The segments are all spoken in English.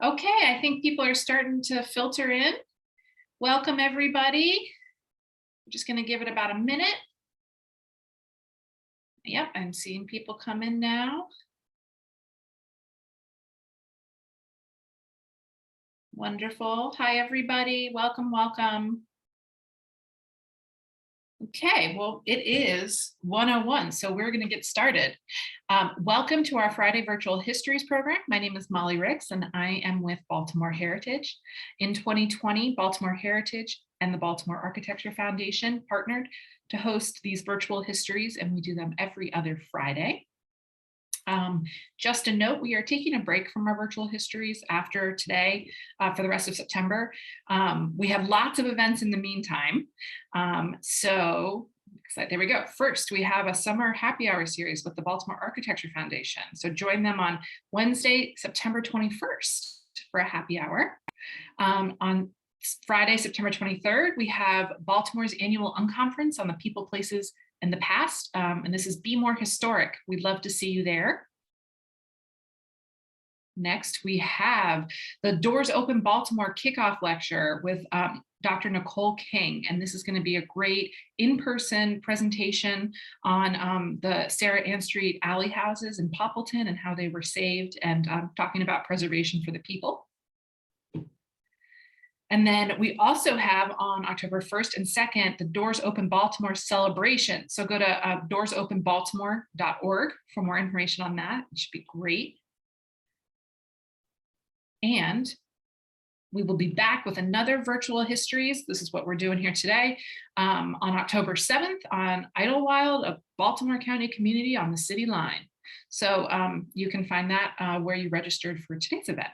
Okay, I think people are starting to filter in. Welcome, everybody. I'm just going to give it about a minute. Yep, I'm seeing people come in now. Wonderful. Hi, everybody. Welcome, welcome. Okay, well, it is 1:01, so we're going to get started. Welcome to our Friday Virtual Histories program. My name is Molly Ricks, and I am with Baltimore Heritage. In 2020, Baltimore Heritage and the Baltimore Architecture Foundation partnered to host these virtual histories, and we do them every other Friday. Just a note, we are taking a break from our virtual histories after today for the rest of September. We have lots of events in the meantime. So there we go. First, we have a summer happy hour series with the Baltimore Architecture Foundation. So join them on Wednesday, September 21st for a happy hour. On Friday, September 23rd, we have Baltimore's annual Unconference on the people, places, and the past. And this is Be More Historic. We'd love to see you there. Next, we have the Doors Open Baltimore kickoff lecture with Dr. Nicole King. And this is going to be a great in-person presentation on the Sarah Ann Street alley houses in Poppleton and how they were saved, and talking about preservation for the people. And then we also have on October 1st and 2nd, the Doors Open Baltimore celebration. So go to doorsopenbaltimore.org for more information on that. It should be great. And we will be back with another virtual histories. This is what we're doing here today on October 7th on Idlewild, a Baltimore County community on the city line. So you can find that where you registered for today's event.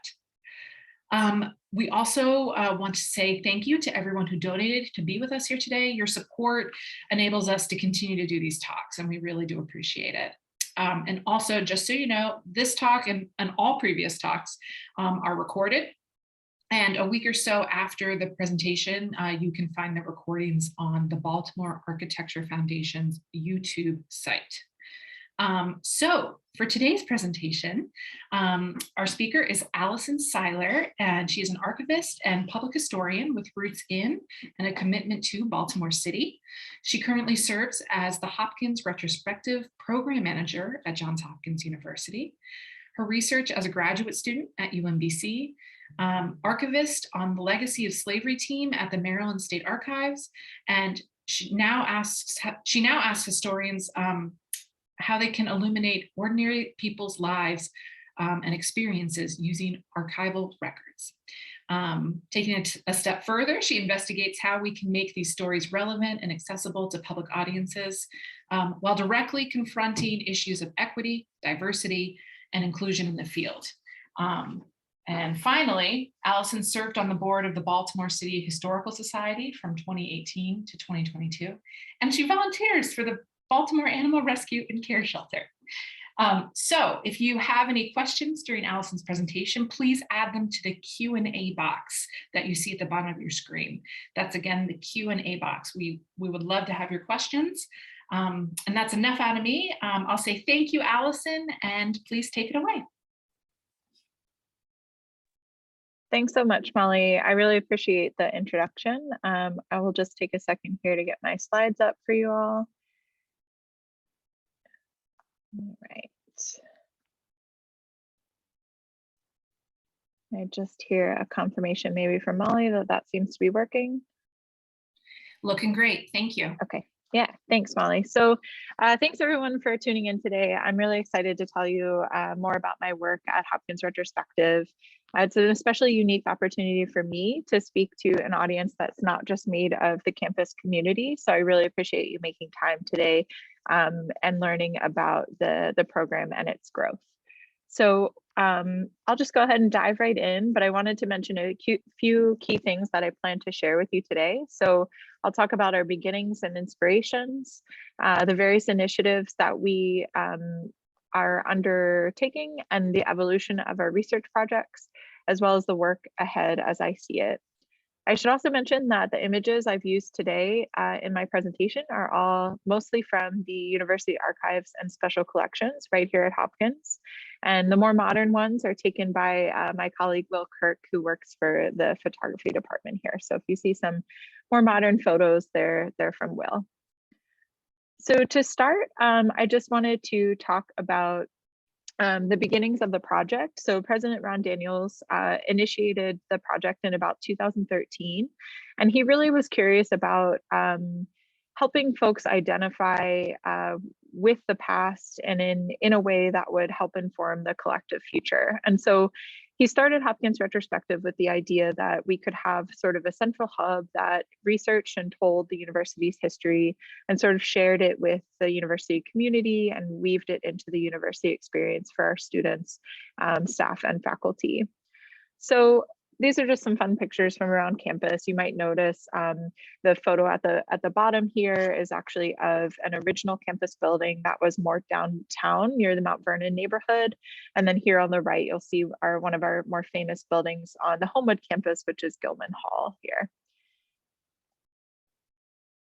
We also want to say thank you to everyone who donated to be with us here today. Your support enables us to continue to do these talks, and we really do appreciate it. And also, just so you know, this talk and all previous talks are recorded. And a week or so after the presentation, you can find the recordings on the Baltimore Architecture Foundation's YouTube site. So for today's presentation, our speaker is Allison Seyler, and she is an archivist and public historian with roots in and a commitment to Baltimore City. She currently serves as the Hopkins Retrospective Program Manager at Johns Hopkins University. Her research as a graduate student at UMBC, archivist on the Legacy of Slavery team at the Maryland State Archives, and she now asks historians how they can illuminate ordinary people's lives and experiences using archival records. Taking it a step further, she investigates how we can make these stories relevant and accessible to public audiences while directly confronting issues of equity, diversity, and inclusion in the field. And finally, Allison served on the board of the Baltimore City Historical Society from 2018 to 2022, and she volunteers for the Baltimore Animal Rescue and Care Shelter. So if you have any questions during Allison's presentation, please add them to the Q&A box that you see at the bottom of your screen. That's, again, the Q&A box. We would love to have your questions. And that's enough out of me. I'll say thank you, Allison, and please take it away. Thanks so much, Molly. I really appreciate the introduction. I will just take a second here to get my slides up for you all. All right. I just hear a confirmation maybe from Molly that seems to be working. Looking great. Thank you. Okay. Yeah, thanks, Molly. So thanks everyone for tuning in today. I'm really excited to tell you more about my work at Hopkins Retrospective. It's an especially unique opportunity for me to speak to an audience that's not just made of the campus community. So I really appreciate you making time today and learning about the program and its growth. So I'll just go ahead and dive right in, but I wanted to mention a few key things that I plan to share with you today. So I'll talk about our beginnings and inspirations, the various initiatives that we are undertaking, and the evolution of our research projects, as well as the work ahead as I see it. I should also mention that the images I've used today in my presentation are all mostly from the University Archives and Special Collections right here at Hopkins. And the more modern ones are taken by my colleague, Will Kirk, who works for the photography department here. So if you see some more modern photos, they're from Will. So to start, I just wanted to talk about the beginnings of the project. So President Ron Daniels initiated the project in about 2013, and he really was curious about helping folks identify with the past and in a way that would help inform the collective future. And so he started Hopkins Retrospective with the idea that we could have sort of a central hub that researched and told the university's history and sort of shared it with the university community and weaved it into the university experience for our students, staff, and faculty. So these are just some fun pictures from around campus. You might notice the photo at the bottom here is actually of an original campus building that was more downtown near the Mount Vernon neighborhood. And then here on the right, you'll see one of our more famous buildings on the Homewood campus, which is Gilman Hall here.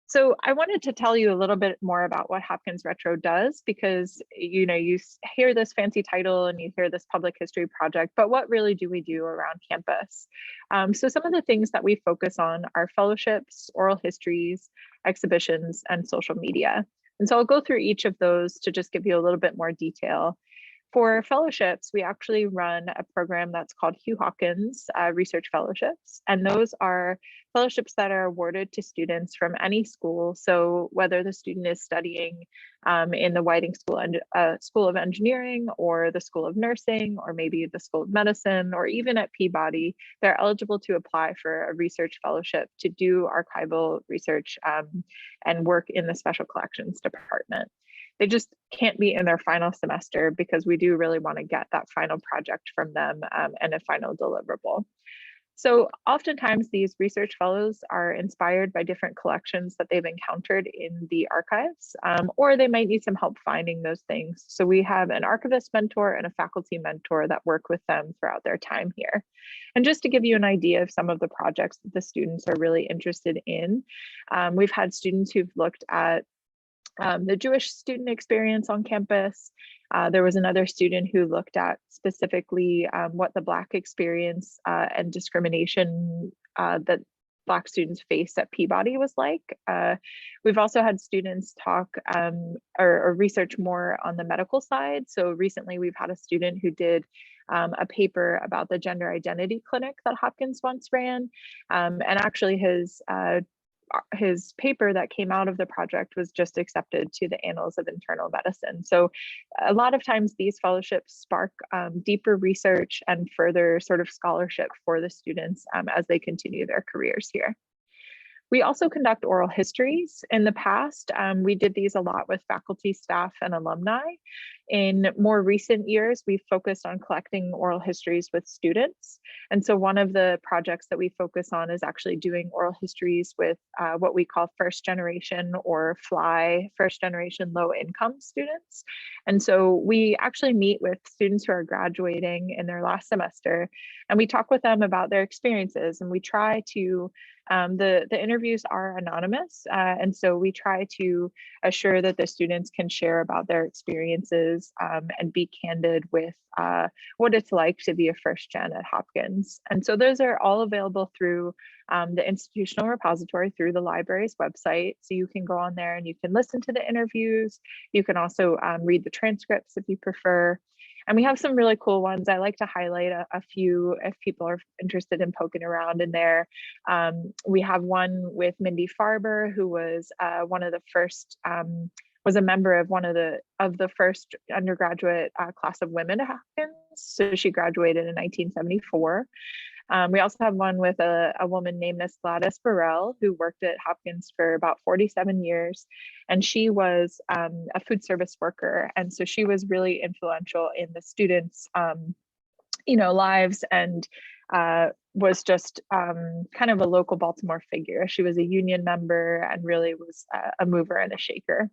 So I wanted to tell you a little bit more about what Hopkins Retro does, because you hear this fancy title and you hear this public history project, but what really do we do around campus? So some of the things that we focus on are fellowships, oral histories, exhibitions, and social media. And so I'll go through each of those to just give you a little bit more detail. For fellowships, we actually run a program that's called Hugh Hopkins Research Fellowships, and those are fellowships that are awarded to students from any school. So whether the student is studying in the Whiting School of Engineering, or the School of Nursing, or maybe the School of Medicine, or even at Peabody, they're eligible to apply for a research fellowship to do archival research and work in the Special Collections Department. They just can't be in their final semester because we do really want to get that final project from them and a final deliverable. So oftentimes these research fellows are inspired by different collections that they've encountered in the archives, or they might need some help finding those things. So we have an archivist mentor and a faculty mentor that work with them throughout their time here. And just to give you an idea of some of the projects that the students are really interested in, we've had students who've looked at the Jewish student experience on campus. There was another student who looked at specifically what the Black experience and discrimination that Black students face at Peabody was like. We've also had students talk or research more on the medical side. So recently we've had a student who did a paper about the gender identity clinic that Hopkins once ran. And actually his paper that came out of the project was just accepted to the Annals of Internal Medicine. So a lot of times these fellowships spark deeper research and further sort of scholarship for the students as they continue their careers here. We also conduct oral histories. In the past, we did these a lot with faculty, staff, and alumni. In more recent years, we've focused on collecting oral histories with students. And so one of the projects that we focus on is actually doing oral histories with what we call first generation or FLY, first generation low income students. And so we actually meet with students who are graduating in their last semester, and we talk with them about their experiences, and we try to the interviews are anonymous, and so we try to assure that the students can share about their experiences and be candid with what it's like to be a first gen at Hopkins. And so those are all available through the institutional repository, through the library's website. So you can go on there and you can listen to the interviews. You can also read the transcripts if you prefer. And we have some really cool ones. I like to highlight a few if people are interested in poking around in there. We have one with Mindy Farber, who was one of the first, was a member of one of the first undergraduate class of women at Hopkins. So she graduated in 1974. We also have one with a woman named Miss Gladys Burrell, who worked at Hopkins for about 47 years. And she was a food service worker. And so she was really influential in the students' lives, and was just kind of a local Baltimore figure. She was a union member and really was a mover and a shaker.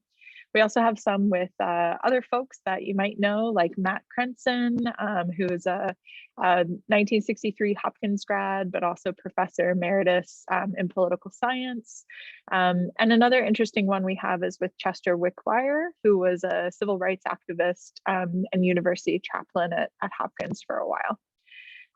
We also have some with other folks that you might know, like Matt Crenson, who is a 1963 Hopkins grad, but also professor emeritus in political science. And another interesting one we have is with Chester Wickwire, who was a civil rights activist and university chaplain at Hopkins for a while.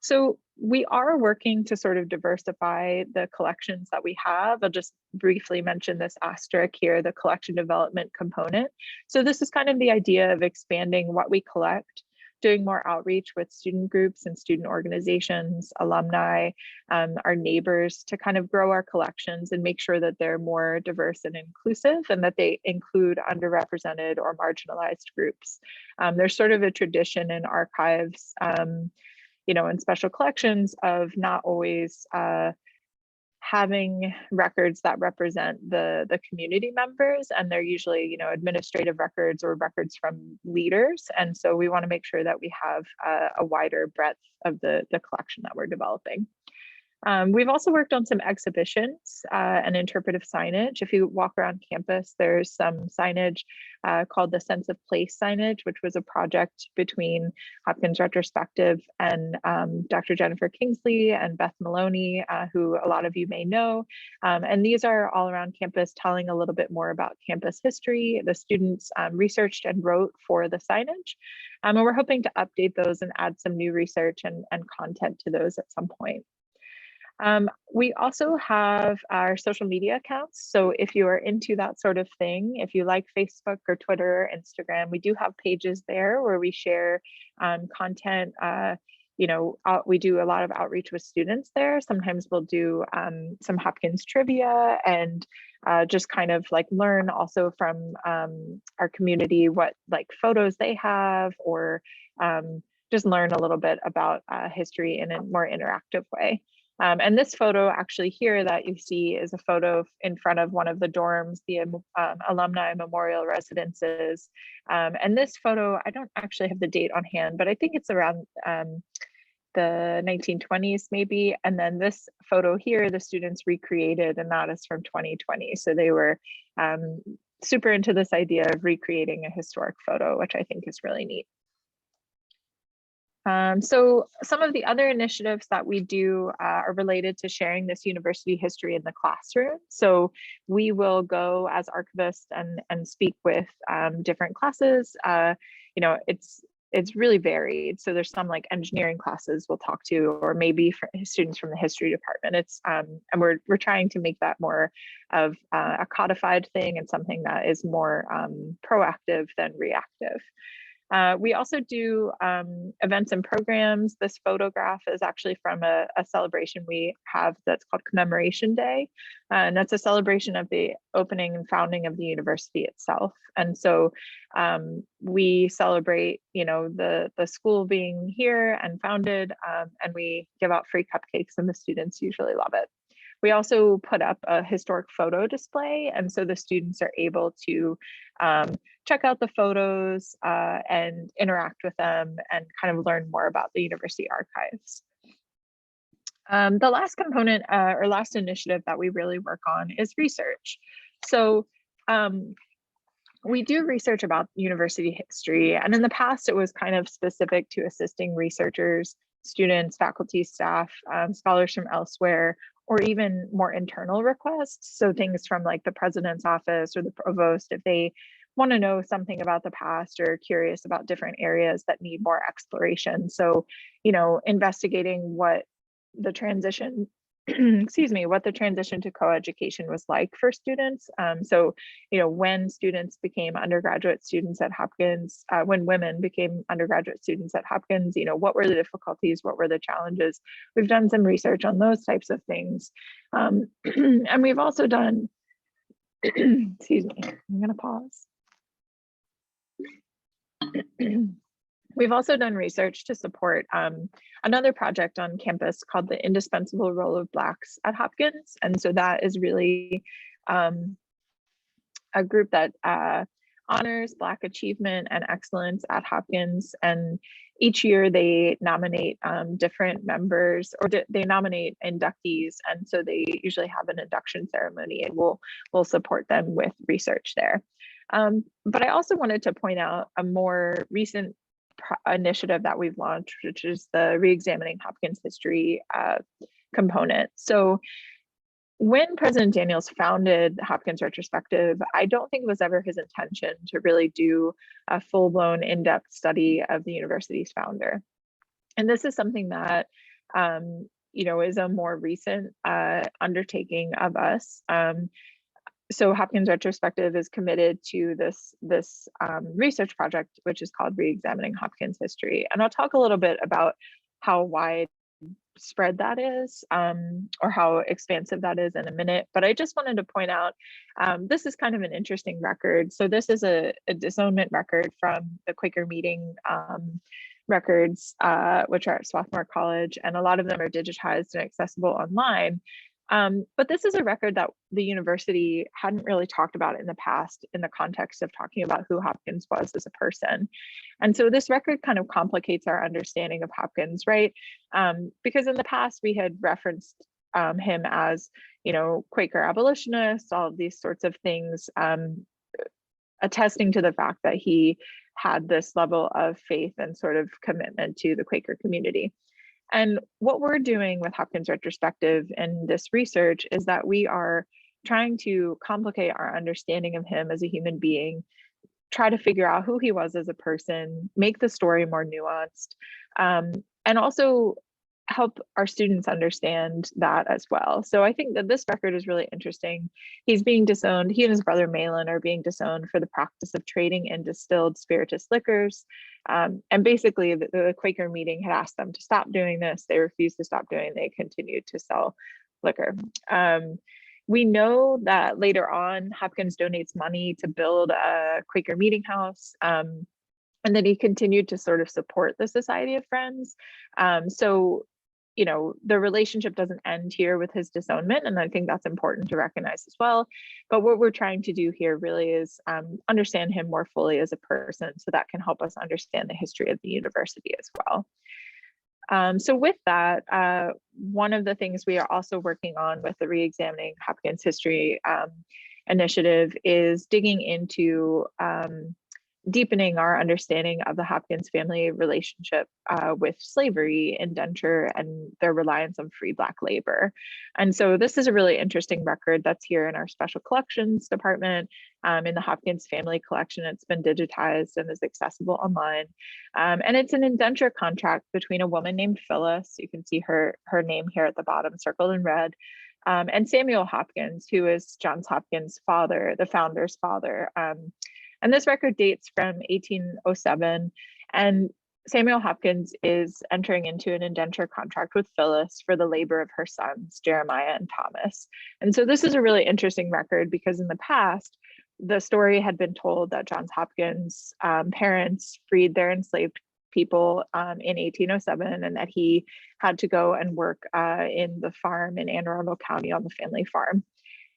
So we are working to sort of diversify the collections that we have. I'll just briefly mention this asterisk here, the collection development component. So this is kind of the idea of expanding what we collect, doing more outreach with student groups and student organizations, alumni, our neighbors, to kind of grow our collections and make sure that they're more diverse and inclusive, and that they include underrepresented or marginalized groups. There's sort of a tradition in archives, you know, in special collections of not always having records that represent the community members, and they're usually, you know, administrative records or records from leaders. And so we want to make sure that we have a wider breadth of the collection that we're developing. We've also worked on some exhibitions and interpretive signage. If you walk around campus, there's some signage called the Sense of Place signage, which was a project between Hopkins Retrospective and Dr. Jennifer Kingsley and Beth Maloney, who a lot of you may know. And these are all around campus, telling a little bit more about campus history. The students researched and wrote for the signage. And we're hoping to update those and add some new research and content to those at some point. We also have our social media accounts. So if you are into that sort of thing, if you like Facebook or Twitter, Instagram, we do have pages there where we share content. You know, we do a lot of outreach with students there. Sometimes we'll do some Hopkins trivia and just kind of like learn also from our community what like photos they have, or just learn a little bit about history in a more interactive way. And this photo actually here that you see is a photo in front of one of the dorms, the alumni memorial residences. And this photo, I don't actually have the date on hand, but I think it's around the 1920s maybe. And then this photo here, the students recreated, and that is from 2020. So they were super into this idea of recreating a historic photo, which I think is really neat. So some of the other initiatives that we do are related to sharing this university history in the classroom. So we will go as archivists and speak with different classes. You know, it's really varied. So there's some like engineering classes we'll talk to, or maybe for students from the history department. It's and we're trying to make that more of a codified thing and something that is more proactive than reactive. We also do events and programs. This photograph is actually from a celebration we have that's called Commemoration Day. And that's a celebration of the opening and founding of the university itself. And so we celebrate, you know, the school being here and founded, and we give out free cupcakes, and the students usually love it. We also put up a historic photo display, and so the students are able to check out the photos and interact with them and kind of learn more about the university archives. The last component or last initiative that we really work on is research. So we do research about university history, and in the past it was kind of specific to assisting researchers, students, faculty, staff, scholars from elsewhere, or even more internal requests. So things from like the president's office or the provost, if they want to know something about the past or curious about different areas that need more exploration. So, you know, investigating what the transition, excuse me, what the transition to coeducation was like for students. So, you know, when students became undergraduate students at Hopkins, when women became undergraduate students at Hopkins, you know, what were the difficulties? What were the challenges? We've done some research on those types of things. And we've also done, excuse me, I'm gonna pause. We've also done research to support another project on campus called the Indispensable Role of Blacks at Hopkins. And so that is really a group that honors, Black achievement, and excellence at Hopkins. And each year they nominate different members, or they nominate inductees. And so they usually have an induction ceremony, and we'll support them with research there. But I also wanted to point out a more recent initiative that we've launched, which is the Reexamining Hopkins History component. So when President Daniels founded Hopkins Retrospective, I don't think it was ever his intention to really do a full-blown in-depth study of the university's founder. And this is something that is a more recent undertaking of us. So Hopkins Retrospective is committed to this research project, which is called Reexamining Hopkins History. And I'll talk a little bit about how widespread that is, or how expansive that is in a minute. But I just wanted to point out, this is kind of an interesting record. So this is a disownment record from the Quaker meeting records, which are at Swarthmore College, and a lot of them are digitized and accessible online. But this is a record that the university hadn't really talked about in the past in the context of talking about who Hopkins was as a person. And so this record kind of complicates our understanding of Hopkins, right? Because in the past we had referenced him as, Quaker abolitionist, all of these sorts of things, attesting to the fact that he had this level of faith and sort of commitment to the Quaker community. And what we're doing with Hopkins Retrospective and this research is that we are trying to complicate our understanding of him as a human being, try to figure out who he was as a person, make the story more nuanced, and also help our students understand that as well. So I think that this record is really interesting. He's being disowned. He and his brother Malin are being disowned for the practice of trading in distilled spirituous liquors. And basically the Quaker meeting had asked them to stop doing this. They refused to stop doing it. They continued to sell liquor. We know that later on, Hopkins donates money to build a Quaker meeting house. And then he continued to sort of support the Society of Friends. So the relationship doesn't end here with his disownment, and I think that's important to recognize as well. But what we're trying to do here really is understand him more fully as a person, so that can help us understand the history of the university as well. So with that, one of the things we are also working on with the Reexamining Hopkins History initiative is digging into deepening our understanding of the Hopkins family relationship with slavery, indenture, and their reliance on free Black labor. And so this is a really interesting record that's here in our special collections department, in the Hopkins family collection. It's been digitized and is accessible online. And it's an indenture contract between a woman named Phyllis. You can see her name here at the bottom, circled in red, and Samuel Hopkins, who is Johns Hopkins' father, the founder's father. And this record dates from 1807, and Samuel Hopkins is entering into an indenture contract with Phyllis for the labor of her sons, Jeremiah and Thomas. And so this is a really interesting record because in the past, the story had been told that Johns Hopkins' parents freed their enslaved people in 1807, and that he had to go and work in the farm in Anne Arundel County on the family farm.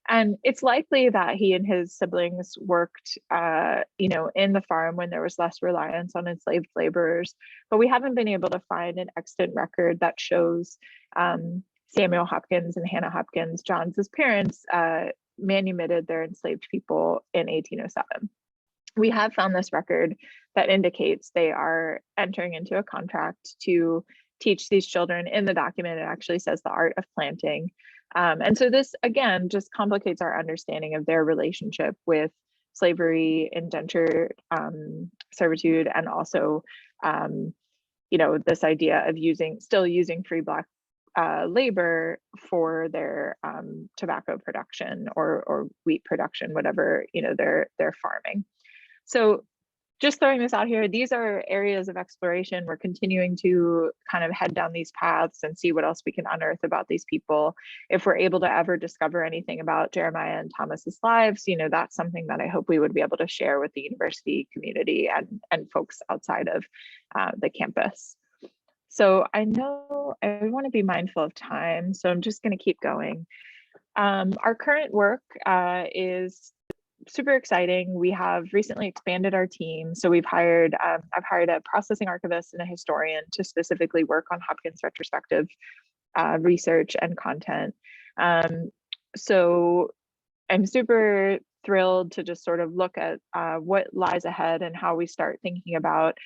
And it's likely that he and his siblings worked, in the farm when there was less reliance on enslaved laborers. But we haven't been able to find an extant record that shows Samuel Hopkins and Hannah Hopkins, Johns' parents, manumitted their enslaved people in 1807. We have found this record that indicates they are entering into a contract to teach these children. In the document, it actually says the art of planting. And so this, again, just complicates our understanding of their relationship with slavery, indentured servitude, and also, this idea of still using free Black labor for their tobacco production or wheat production, whatever they're farming. So just throwing this out here, these are areas of exploration. We're continuing to kind of head down these paths and see what else we can unearth about these people. If we're able to ever discover anything about Jeremiah and Thomas's lives, that's something that I hope we would be able to share with the university community and folks outside of the campus. So I know I want to be mindful of time, so I'm just going to keep going. Our current work is super exciting. We have recently expanded our team. So I've hired a processing archivist and a historian to specifically work on Hopkins retrospective research and content. So I'm super thrilled to just sort of look at what lies ahead and how we start thinking about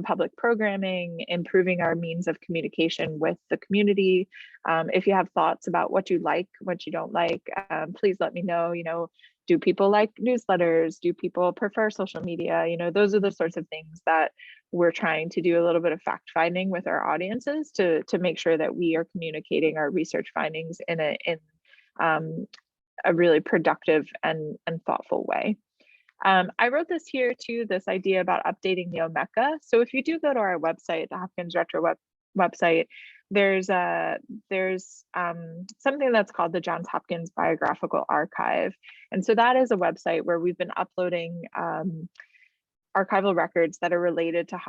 public programming, improving our means of communication with the community. If you have thoughts about what you like, what you don't like, please let me know. Do people like newsletters? Do people prefer social media? Those are the sorts of things that we're trying to do a little bit of fact finding with our audiences to make sure that we are communicating our research findings in a really productive and thoughtful way. I wrote this here too, this idea about updating the Omeka. So if you do go to our website, the Hopkins Retro website, there's something that's called the Johns Hopkins Biographical Archive. And so that is a website where we've been uploading archival records that are related to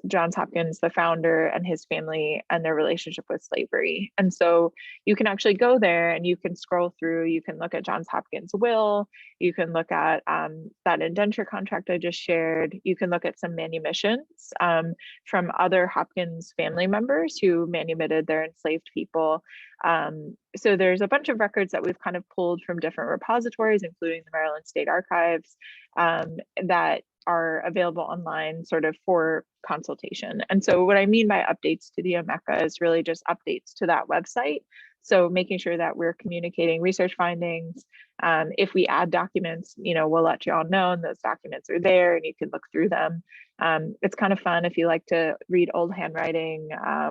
Johns Hopkins, the founder, and his family and their relationship with slavery. And so you can actually go there and you can scroll through, you can look at Johns Hopkins' will, you can look at that indenture contract I just shared, you can look at some manumissions from other Hopkins family members who manumitted their enslaved people. So there's a bunch of records that we've kind of pulled from different repositories, including the Maryland State Archives, that are available online sort of for consultation. And so what I mean by updates to the Omeka is really just updates to that website. So making sure that we're communicating research findings. If we add documents, we'll let you all know, and those documents are there and you can look through them. It's kind of fun if you like to read old handwriting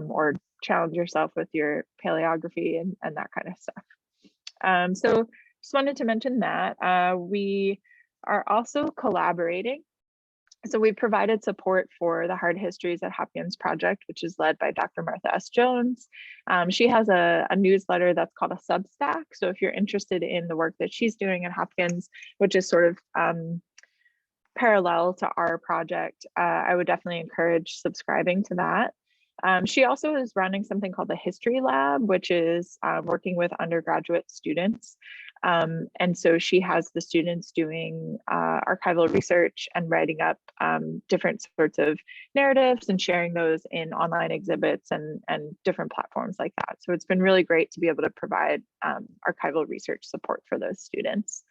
or challenge yourself with your paleography and that kind of stuff. So just wanted to mention that. We are also collaborating. So we've provided support for the Hard Histories at Hopkins project, which is led by Dr. Martha S. Jones. She has a newsletter that's called a Substack. So if you're interested in the work that she's doing at Hopkins, which is sort of parallel to our project, I would definitely encourage subscribing to that. She also is running something called the History Lab, which is working with undergraduate students. And so she has the students doing archival research and writing up different sorts of narratives and sharing those in online exhibits and different platforms like that. So it's been really great to be able to provide archival research support for those students.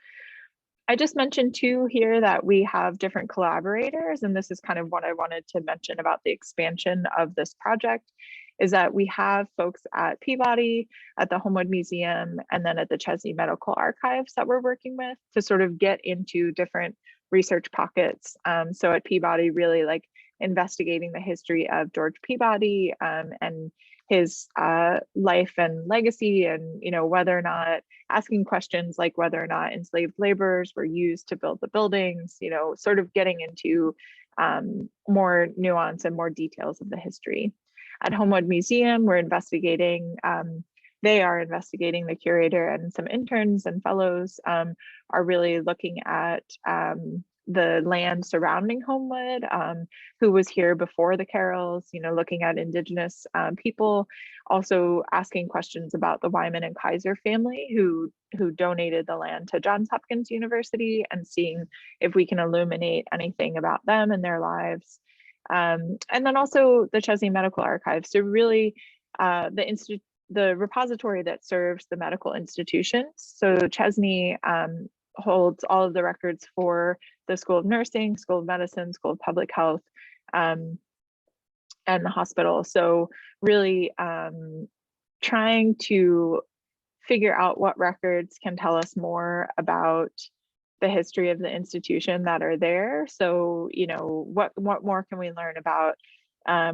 I just mentioned too here that we have different collaborators, and this is kind of what I wanted to mention about the expansion of this project, is that we have folks at Peabody, at the Homewood Museum, and then at the Chesney Medical Archives that we're working with to sort of get into different research pockets. So at Peabody, really like investigating the history of George Peabody and his life and legacy, and whether or not, asking questions like whether or not enslaved laborers were used to build the buildings, sort of getting into more nuance and more details of the history. At Homewood Museum, we're investigating, they are investigating, the curator and some interns and fellows are really looking at the land surrounding Homewood, who was here before the Carrolls, looking at Indigenous people, also asking questions about the Wyman and Kaiser family who donated the land to Johns Hopkins University, and seeing if we can illuminate anything about them and their lives. And then also the Chesney Medical Archive. So really the repository that serves the medical institutions. So Chesney holds all of the records for the School of Nursing, School of Medicine, School of Public Health, and the hospital. So really trying to figure out what records can tell us more about the history of the institution that are there. So, what more can we learn about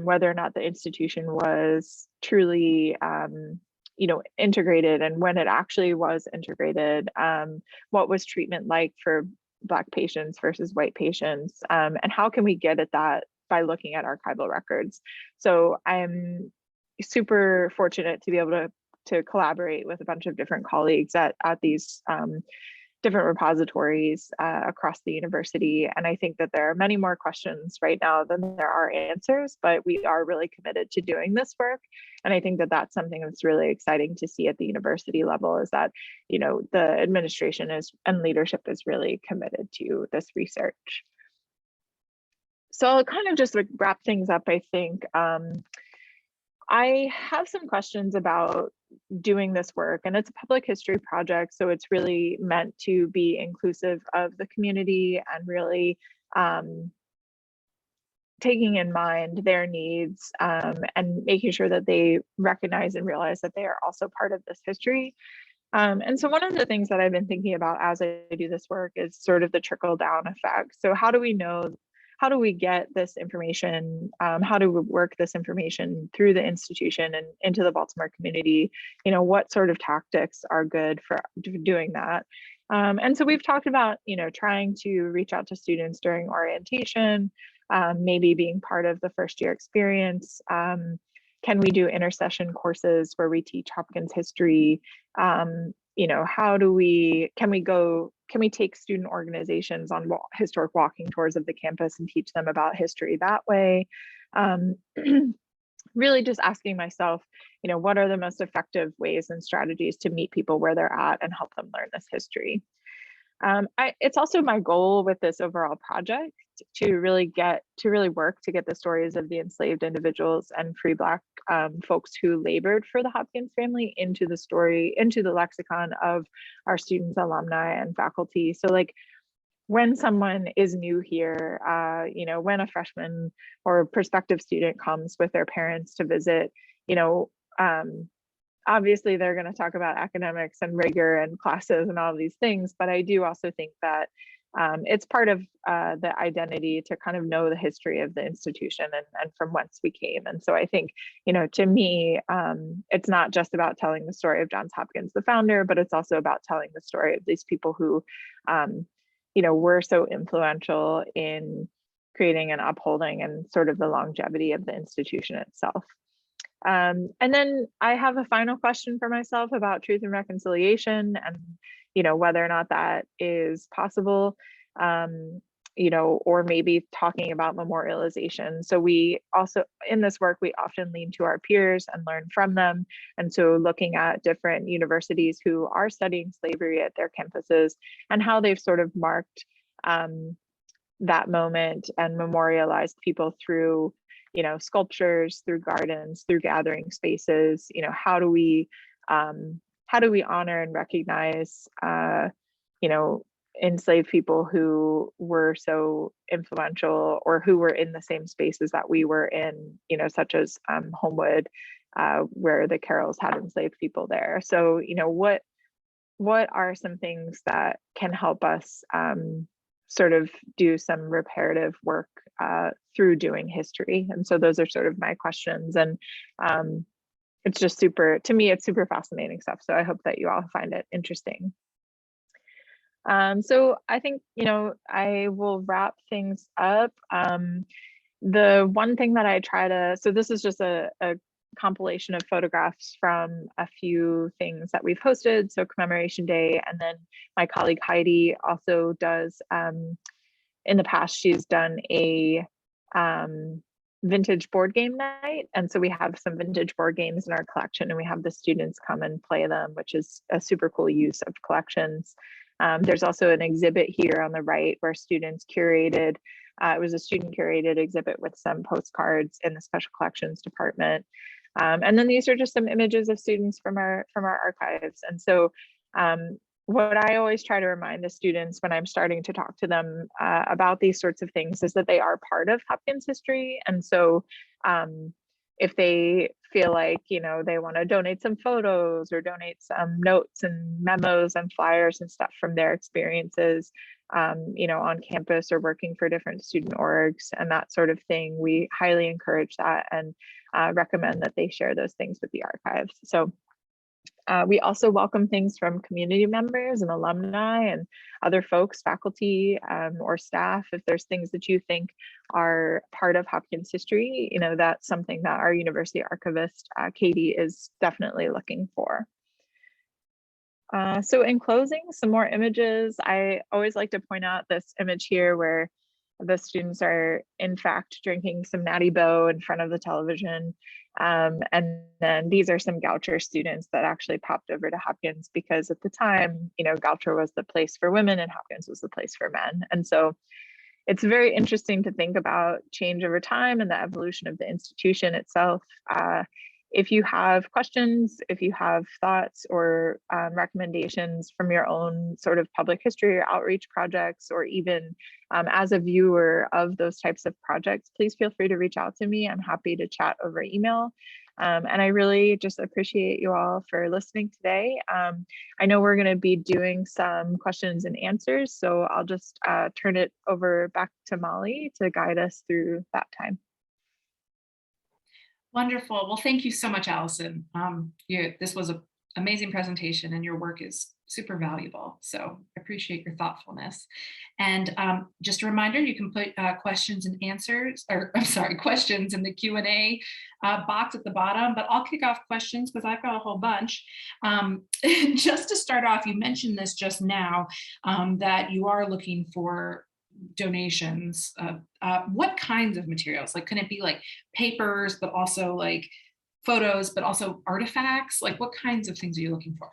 whether or not the institution was truly integrated, and when it actually was integrated, what was treatment like for Black patients versus white patients, and how can we get at that by looking at archival records. So I'm super fortunate to be able to collaborate with a bunch of different colleagues at these different repositories across the university. And I think that there are many more questions right now than there are answers, but we are really committed to doing this work. And I think that that's something that's really exciting to see at the university level, is that, you know, the administration and leadership is really committed to this research. So I'll kind of just wrap things up, I think. I have some questions about doing this work, and it's a public history project, so it's really meant to be inclusive of the community and really taking in mind their needs and making sure that they recognize and realize that they are also part of this history. And so one of the things that I've been thinking about as I do this work is sort of the trickle down effect. So how do we know, how do we get this information? How do we work this information through the institution and into the Baltimore community? You know, what sort of tactics are good for doing that? And so we've talked about, you know, trying to reach out to students during orientation, maybe being part of the first year experience. Can we do intersession courses where we teach Hopkins history? You know, can we take student organizations on historic walking tours of the campus and teach them about history that way? Really just asking myself, you know, what are the most effective ways and strategies to meet people where they're at and help them learn this history? It's also my goal with this overall project to really work to get the stories of the enslaved individuals and free Black folks who labored for the Hopkins family into the lexicon of our students, alumni, and faculty. So like when someone is new here, you know, when a freshman or prospective student comes with their parents to visit, you know, obviously they're going to talk about academics and rigor and classes and all of these things, but I do also think that it's part of the identity to kind of know the history of the institution and from whence we came. And so I think, you know, to me, it's not just about telling the story of Johns Hopkins, the founder, but it's also about telling the story of these people who, you know, were so influential in creating and upholding and sort of the longevity of the institution itself. And then I have a final question for myself about truth and reconciliation and, you know, whether or not that is possible, you know, or maybe talking about memorialization. So we also, in this work, we often lean to our peers and learn from them. And so looking at different universities who are studying slavery at their campuses and how they've sort of marked that moment and memorialized people through, you know, sculptures, through gardens, through gathering spaces. You know, how do we honor and recognize, you know, enslaved people who were so influential or who were in the same spaces that we were in, you know, such as Homewood, where the Carrolls had enslaved people there. So, you know, what are some things that can help us sort of do some reparative work through doing history? And so those are sort of my questions. And it's just to me, it's super fascinating stuff. So I hope that you all find it interesting. So I think, you know, I will wrap things up. The one thing that I so this is just a compilation of photographs from a few things that we've hosted. So Commemoration Day, and then my colleague Heidi also does, in the past, she's done a vintage board game night. And so we have some vintage board games in our collection and we have the students come and play them, which is a super cool use of collections. There's also an exhibit here on the right where students curated, it was a student curated exhibit with some postcards in the special collections department. And then these are just some images of students from our archives. And so what I always try to remind the students when I'm starting to talk to them about these sorts of things is that they are part of Hopkins history. And so if they feel like, you know, they want to donate some photos or donate some notes and memos and flyers and stuff from their experiences, you know, on campus or working for different student orgs and that sort of thing, we highly encourage that and recommend that they share those things with the archives. So we also welcome things from community members and alumni and other folks, faculty or staff. If there's things that you think are part of Hopkins history, you know, that's something that our university archivist, Katie, is definitely looking for. So in closing, some more images. I always like to point out this image here where the students are in fact drinking some Natty Boh in front of the television. And then these are some Goucher students that actually popped over to Hopkins because at the time, you know, Goucher was the place for women and Hopkins was the place for men. And so it's very interesting to think about change over time and the evolution of the institution itself. If you have questions, if you have thoughts or recommendations from your own sort of public history or outreach projects, or even as a viewer of those types of projects, please feel free to reach out to me. I'm happy to chat over email. And I really just appreciate you all for listening today. I know we're going to be doing some questions and answers, so I'll just turn it over back to Molly to guide us through that time. Wonderful. Well, thank you so much, Allison. This was an amazing presentation and your work is super valuable. So I appreciate your thoughtfulness. And just a reminder, you can put questions and answers, or I'm sorry, questions in the Q&A box at the bottom, but I'll kick off questions because I've got a whole bunch. Just to start off, you mentioned this just now, that you are looking for donations. What kinds of materials? Like, can it be like papers, but also like photos, but also artifacts? Like, what kinds of things are you looking for?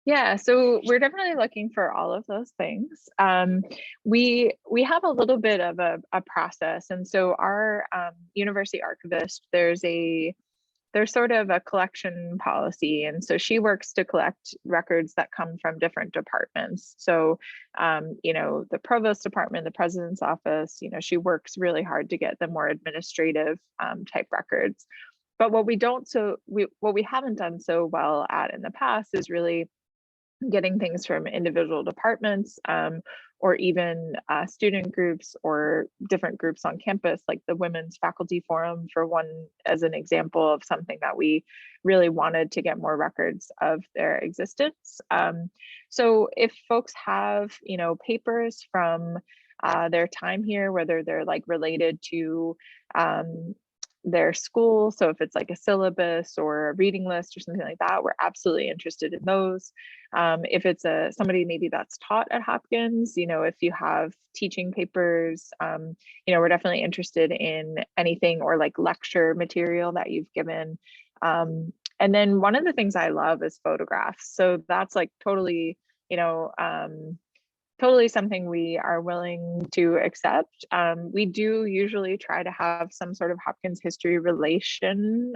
Yeah, so we're definitely looking for all of those things. We have a little bit of a process, and so our university archivist, there's sort of a collection policy, and so she works to collect records that come from different departments. So, you know, the provost department, the president's office, you know, she works really hard to get the more administrative type records. But what we haven't done so well at in the past is really getting things from individual departments, or even student groups or different groups on campus, like the Women's Faculty Forum, for one, as an example of something that we really wanted to get more records of their existence. So if folks have, you know, papers from their time here, whether they're like related to their school, so if it's like a syllabus or a reading list or something like that, we're absolutely interested in those. If it's somebody maybe that's taught at Hopkins, you know, if you have teaching papers, you know, we're definitely interested in anything or like lecture material that you've given. And then one of the things I love is photographs. So that's like totally, you know, totally something we are willing to accept. We do usually try to have some sort of Hopkins history relation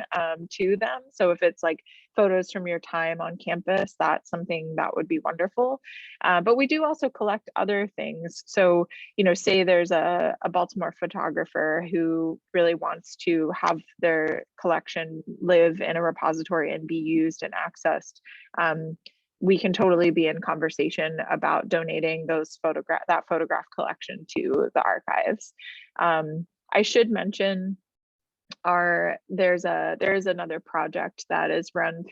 to them. So if it's like photos from your time on campus, that's something that would be wonderful. But we do also collect other things. So, you know, say there's a Baltimore photographer who really wants to have their collection live in a repository and be used and accessed. We can totally be in conversation about donating that photograph collection to the archives. I should mention there is another project that is run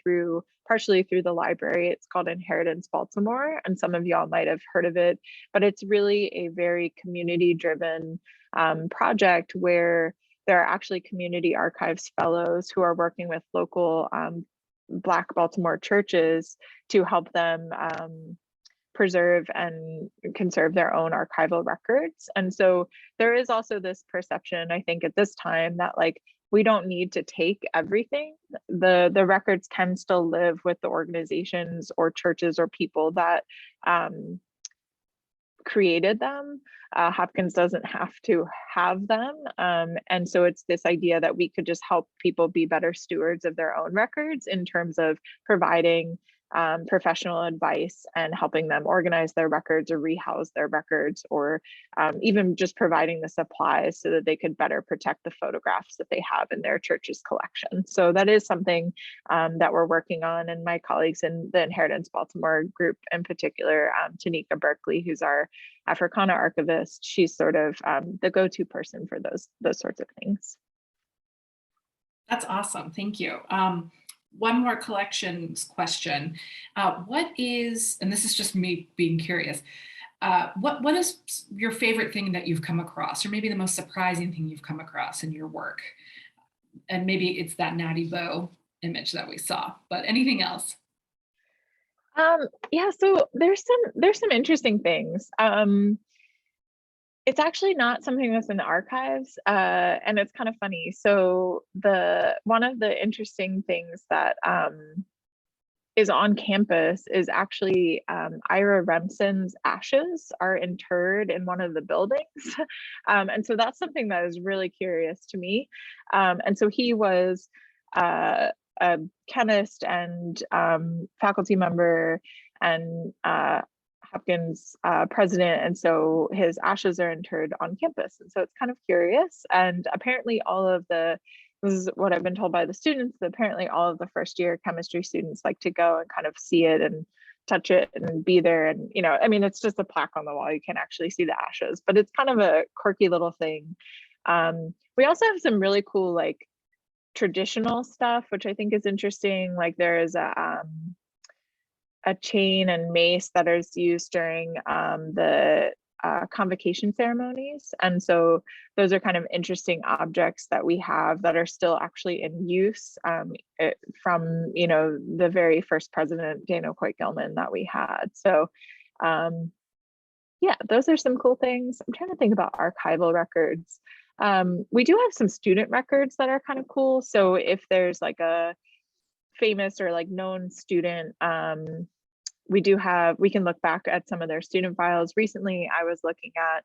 partially through the library. It's called Inheritance Baltimore, and some of y'all might have heard of it, but it's really a very community-driven project where there are actually community archives fellows who are working with local Black Baltimore churches to help them preserve and conserve their own archival records. And so there is also this perception, I think, at this time that like we don't need to take everything. The records can still live with the organizations or churches or people that created them. Hopkins doesn't have to have them. And so it's this idea that we could just help people be better stewards of their own records in terms of providing professional advice and helping them organize their records or rehouse their records, or even just providing the supplies so that they could better protect the photographs that they have in their church's collection. So that is something that we're working on, and my colleagues in the Inheritance Baltimore group in particular, Tanika Berkeley, who's our Africana archivist, she's sort of the go-to person for those sorts of things. That's awesome, thank you. One more collections question. What is, and this is just me being curious, what is your favorite thing that you've come across, or maybe the most surprising thing you've come across in your work? And maybe it's that Natty Boh image that we saw, but anything else? Yeah, so there's some interesting things. It's actually not something that's in the archives, and it's kind of funny. So the one of the interesting things that is on campus is actually Ira Remsen's ashes are interred in one of the buildings. And so that's something that is really curious to me. And so he was a chemist and faculty member and Hopkins president. And so his ashes are interred on campus. And so it's kind of curious. And apparently this is what I've been told by the students, that apparently all of the first year chemistry students like to go and kind of see it and touch it and be there. And, I mean, it's just a plaque on the wall. You can't actually see the ashes, but it's kind of a quirky little thing. We also have some really cool, like, traditional stuff, which I think is interesting. Like there is a chain and mace that is used during the convocation ceremonies. And so those are kind of interesting objects that we have that are still actually in use from, the very first president, Daniel Coit Gilman, that we had. So yeah, those are some cool things. I'm trying to think about archival records. We do have some student records that are kind of cool. So if there's like a famous or like known student, we can look back at some of their student files. Recently, I was looking at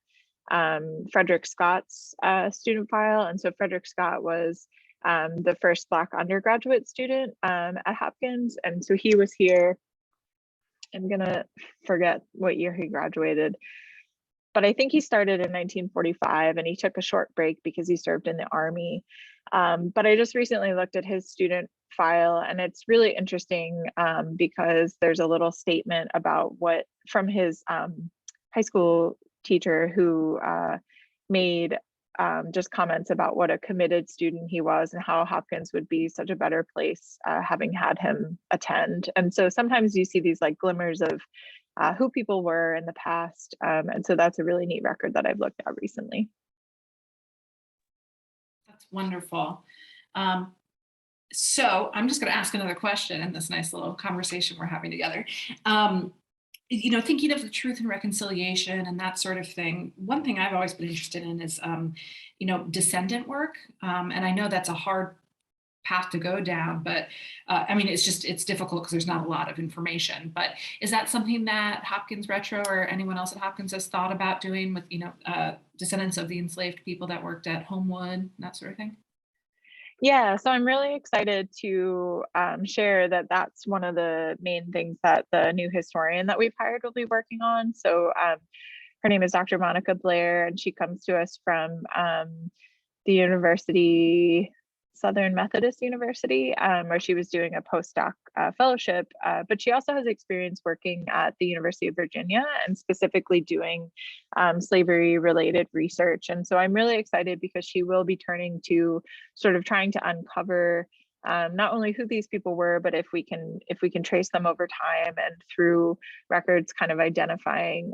Frederick Scott's student file. And so Frederick Scott was the first Black undergraduate student at Hopkins. And so he was here. I'm gonna forget what year he graduated, but I think he started in 1945 and he took a short break because he served in the Army. But I just recently looked at his student file and it's really interesting because there's a little statement about from his high school teacher who made just comments about what a committed student he was and how Hopkins would be such a better place having had him attend. And so sometimes you see these like glimmers of who people were in the past. And so that's a really neat record that I've looked at recently. That's wonderful. So I'm just going to ask another question in this nice little conversation we're having together. Thinking of the truth and reconciliation and that sort of thing, one thing I've always been interested in is, descendant work. And I know that's a hard path to go down, but I mean, it's difficult because there's not a lot of information. But is that something that Hopkins Retro or anyone else at Hopkins has thought about doing with, descendants of the enslaved people that worked at Homewood, that sort of thing? Yeah, so I'm really excited to share that that's one of the main things that the new historian that we've hired will be working on. So her name is Dr. Monica Blair, and she comes to us from the university, Southern Methodist University, where she was doing a postdoc fellowship, but she also has experience working at the University of Virginia and specifically doing slavery related research. And so I'm really excited because she will be turning to sort of trying to uncover not only who these people were, but if we can trace them over time and through records kind of identifying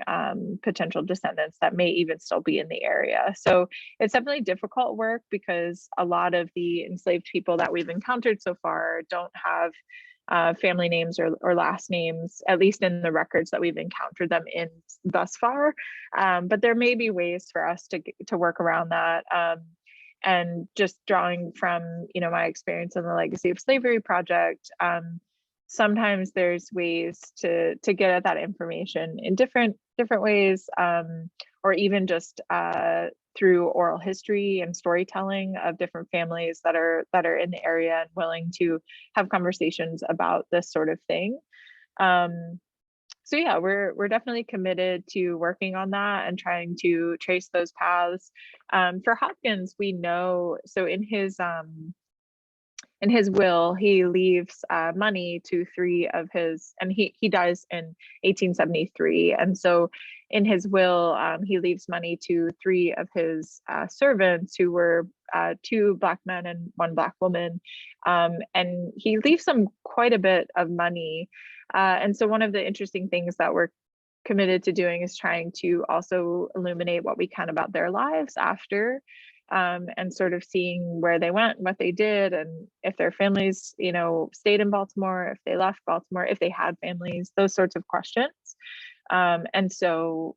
potential descendants that may even still be in the area. So it's definitely difficult work because a lot of the enslaved people that we've encountered so far don't have family names or last names, at least in the records that we've encountered them in thus far. But there may be ways for us to work around that. And just drawing from, my experience in the Legacy of Slavery project, sometimes there's ways to get at that information in different ways, or even just through oral history and storytelling of different families that are in the area and willing to have conversations about this sort of thing. So yeah, we're definitely committed to working on that and trying to trace those paths. For Hopkins, we know, so in his will, he leaves money to three of his, and he dies in 1873. And so in his will, he leaves money to three of his servants who were two Black men and one Black woman. And he leaves them quite a bit of money. And so one of the interesting things that we're committed to doing is trying to also illuminate what we can about their lives after and sort of seeing where they went, what they did, and if their families, stayed in Baltimore, if they left Baltimore, if they had families, those sorts of questions. And so,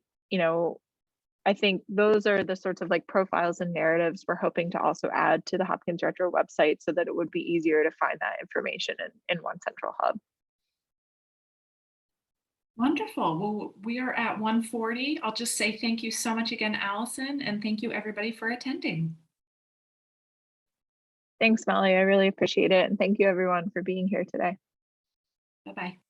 I think those are the sorts of like profiles and narratives we're hoping to also add to the Hopkins Retro website so that it would be easier to find that information in one central hub. Wonderful. Well, we are at 1:40. I'll just say thank you so much again, Allison, and thank you everybody for attending. Thanks, Molly. I really appreciate it. And thank you everyone for being here today. Bye-bye.